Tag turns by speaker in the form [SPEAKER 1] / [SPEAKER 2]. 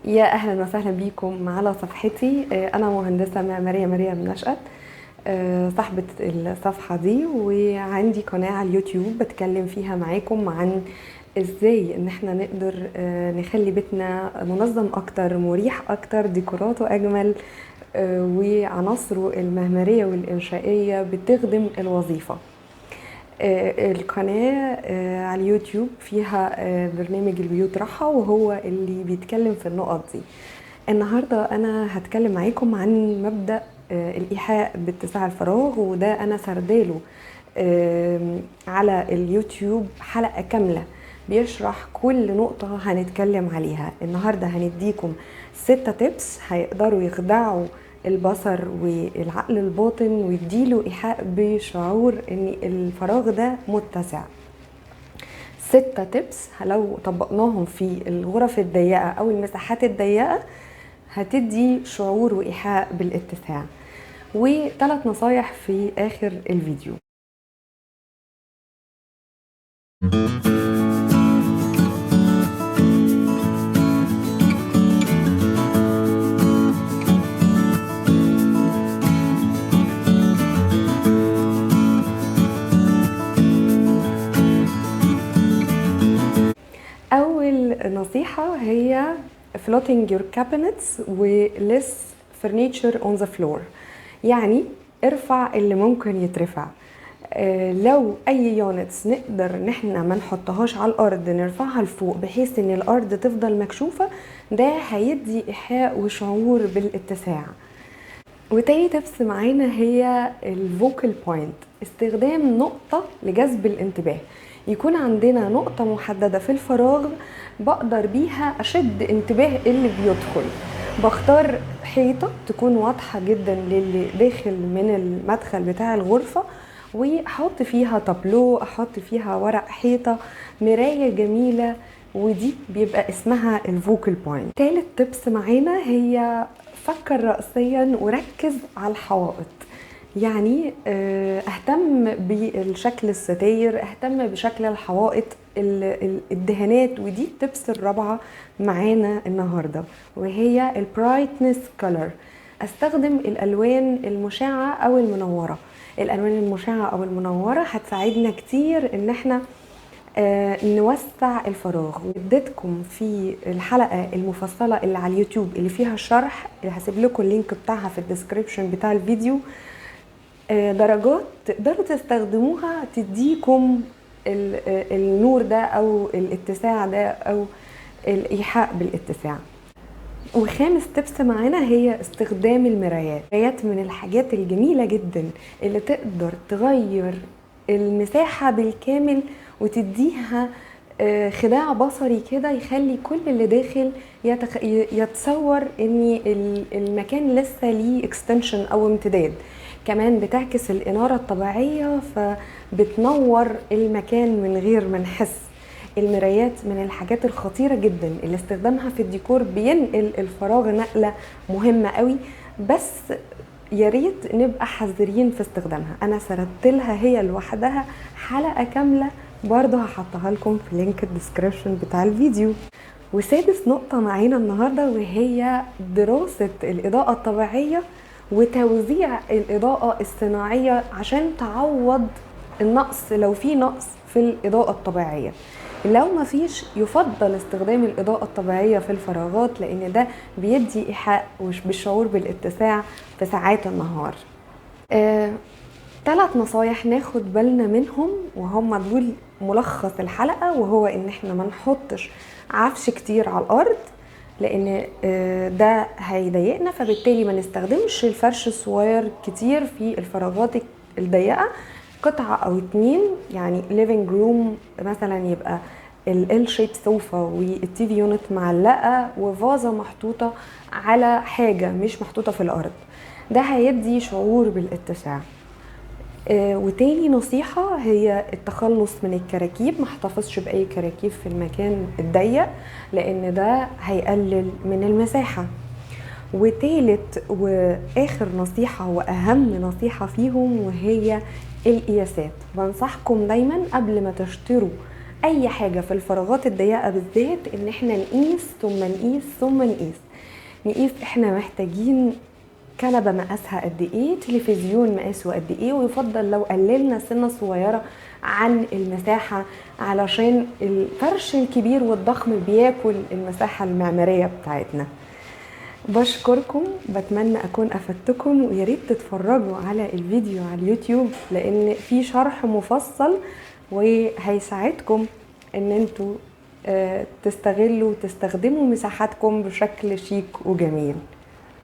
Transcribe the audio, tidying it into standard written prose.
[SPEAKER 1] يا اهلا وسهلا بيكم على صفحتي. انا مهندسه معماريه مريم نشأت، صاحبه الصفحه دي، وعندي قناه على اليوتيوب بتكلم فيها معاكم عن ازاي ان احنا نقدر نخلي بيتنا منظم اكتر، مريح اكتر، ديكوراته اجمل، وعناصره المعماريه والانشائيه بتخدم الوظيفه. القناة على اليوتيوب فيها برنامج البيوت راحة، وهو اللي بيتكلم في النقط دي. النهاردة أنا هتكلم معاكم عن مبدأ الإيحاء باتساع الفراغ، وده أنا سرداله على اليوتيوب حلقة كاملة بيشرح كل نقطة هنتكلم عليها. النهاردة هنديكم 6 تيبس هيقدروا يخدعوا البصر والعقل الباطن ويديله إيحاء بشعور ان الفراغ ده متسع. 6 تيبس لو طبقناهم في الغرف الضيقة او المساحات الضيقة هتدي شعور وإيحاء بالاتساع. و3 نصايح في آخر الفيديو. أول نصيحة هي floating your cabinets و less furniture on the floor، يعني ارفع اللي ممكن يترفع. لو اي يونتس نقدر ان احنا ما نحطهاش على الارض نرفعها لفوق بحيث ان الارض تفضل مكشوفة، ده هيدي ايحاء وشعور بالاتساع. وتاني تبس معانا هي الفوكال بوينت، استخدام نقطة لجذب الانتباه. يكون عندنا نقطة محددة في الفراغ بقدر بيها أشد انتباه اللي بيدخل. بختار حيطة تكون واضحة جدا للي داخل من المدخل بتاع الغرفة، وأحط فيها تابلو، أحط فيها ورق حيطة، مراية جميلة، ودي بيبقى اسمها الفوكال بوينت. تالت تبس معانا هي فكر رأسيا وركز على الحوائط. يعني اهتم بالشكل الستاير، اهتم بشكل الحوائط، الدهانات. ودي التبس الرابعة معانا النهاردة، وهي البرايتنس كولر. استخدم الالوان المشعة او المنورة. الالوان المشعة او المنورة هتساعدنا كتير ان احنا نوسع الفراغ. اديتكم في الحلقة المفصلة اللي على اليوتيوب اللي فيها الشرح، اللي هسيب لكم اللينك بتاعها في الديسكريبشن بتاع الفيديو، درجات تقدروا تستخدموها تديكم النور ده او الاتساع ده او الايحاء بالاتساع. وخامس تبس معانا هي استخدام المرايات. المرايات من الحاجات الجميلة جدا اللي تقدر تغير المساحة بالكامل وتديها خداع بصري كده، يخلي كل اللي داخل يتصور ان المكان لسه ليه اكستنشن او امتداد. كمان بتعكس الإنارة الطبيعية فبتنور المكان من غير ما نحس. المرايات من الحاجات الخطيرة جدا اللي استخدامها في الديكور بينقل الفراغ نقلة مهمة قوي، بس ياريت نبقى حذرين في استخدامها. انا سردت لها هي لوحدها حلقة كاملة، برضه هحطها لكم في لينك الديسكريبشن بتاع الفيديو. وسادس نقطة معانا النهاردة وهي دراسة الإضاءة الطبيعية وتوزيع الإضاءة الصناعية عشان تعوض النقص لو في نقص في الإضاءة الطبيعية. لو ما فيش يفضل استخدام الإضاءة الطبيعية في الفراغات، لأن ده بيدي إيحاء بالشعور بالاتساع في ساعات النهار. 3 نصايح ناخد بالنا منهم، وهم دول ملخص الحلقة، وهو إن احنا ما نحطش عفش كتير على الأرض لأن ده هيضايقنا، فبالتالي ما نستخدمش الفرش الصغير كتير في الفراغات الضيقة. قطعة أو 2، يعني living room مثلا يبقى ال شيب سوفا والتي في يونت معلقة وفازة محطوطة على حاجة مش محطوطة في الأرض، ده هيدي شعور بالاتساع. وتاني نصيحة هي التخلص من الكراكيب. ما احتفظش بأي كراكيب في المكان الضيق لأن ده هيقلل من المساحة. وتالت وآخر نصيحة وأهم نصيحة فيهم وهي القياسات. بنصحكم دايما قبل ما تشتروا اي حاجه في الفراغات الضيقه بالذات ان احنا نقيس ثم نقيس ثم نقيس احنا محتاجين كنبه مقاسها قد ايه، تلفزيون مقاسه قد ايه، ويفضل لو قللنا سنه صغيره عن المساحه علشان الفرش الكبير والضخم بياكل المساحه المعماريه بتاعتنا. بشكركم، بتمنى اكون افدتكم، ويا ريت تتفرجوا على الفيديو على اليوتيوب لان في شرح مفصل وهيساعدكم ان انتوا تستغلوا وتستخدموا مساحاتكم بشكل شيك وجميل.